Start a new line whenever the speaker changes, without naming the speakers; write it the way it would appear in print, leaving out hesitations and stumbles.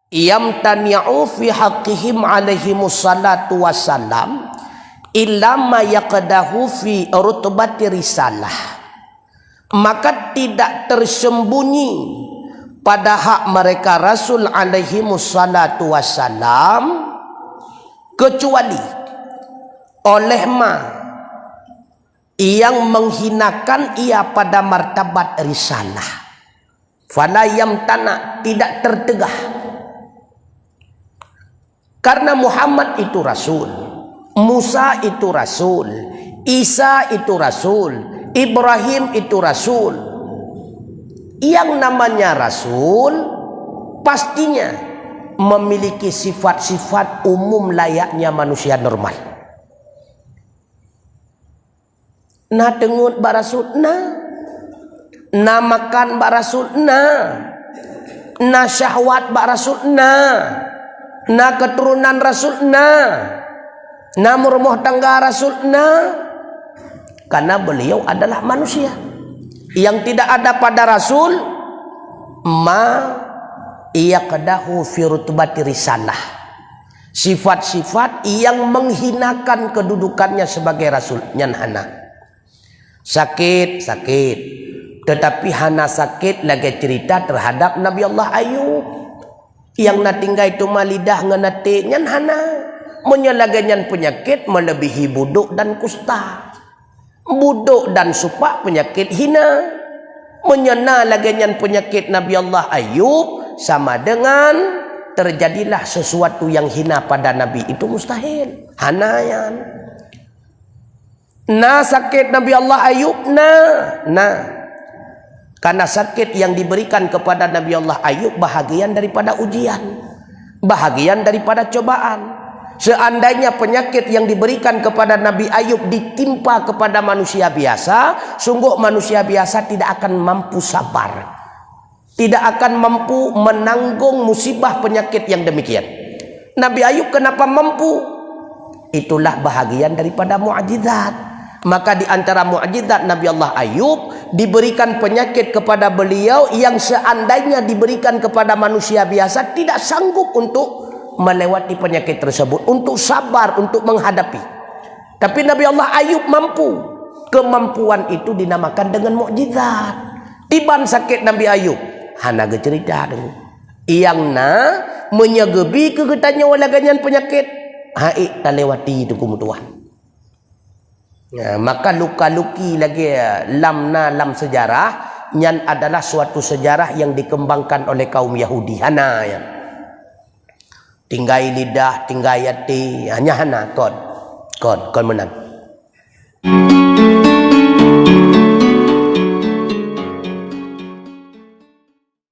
yamtani'u fi haqqihim alaihimus salatu wassalam illa ma yaqdahu fi rutbati risalah. Maka tidak tersembunyi pada hak mereka Rasul alaihimus salatu wassalam kecuali oleh yang menghinakan ia pada martabat risalah. Fala yamtana, tidak tertegah. Karena Muhammad itu Rasul, Musa itu Rasul, Isa itu Rasul, Ibrahim itu Rasul. Yang namanya Rasul pastinya memiliki sifat-sifat umum layaknya manusia normal. Nah dengut ba Rasul, nah makan ba Rasul, nah syahwat ba Rasul, nah keturunan Rasul, nah rumah tangga Rasul, karena beliau adalah manusia. Yang tidak ada pada Rasul yaqdahu fi rutbati risalah, sifat-sifat yang menghinakan kedudukannya sebagai Rasul. Nyan hana sakit, tetapi hana sakit lagi cerita terhadap Nabi Allah Ayub yang natinggai itu malidah nganate. Nyan hana menyalaganyan penyakit melebihi buduk dan kusta. Buduk dan supak penyakit hina. Menyena laganyan penyakit Nabi Allah Ayub sama dengan terjadilah sesuatu yang hina pada Nabi, itu mustahil. Hanayan. Nah sakit Nabi Allah Ayub, karena sakit yang diberikan kepada Nabi Allah Ayub bahagian daripada ujian, bahagian daripada cobaan. Seandainya penyakit yang diberikan kepada Nabi Ayub ditimpa kepada manusia biasa, sungguh manusia biasa tidak akan mampu sabar, tidak akan mampu menanggung musibah penyakit yang demikian. Nabi Ayub kenapa mampu? Itulah bahagian daripada mukjizat. Maka di antara mukjizat Nabi Allah Ayub, diberikan penyakit kepada beliau yang seandainya diberikan kepada manusia biasa tidak sanggup untuk melewati penyakit tersebut, untuk sabar, untuk menghadapi. Tapi Nabi Allah Ayub mampu. Kemampuan itu dinamakan dengan mukjizat. Tiban sakit Nabi Ayub, hana cerita dulu. Yang menyegebi kegetanya walaganyan penyakit, haik tak lewati itu kumutuan. Maka luka-luki lagi lam sejarah, nyan adalah suatu sejarah yang dikembangkan oleh kaum Yahudi. Hana ya. Tinggai lidah, tinggai hati, hanya hana kon menang.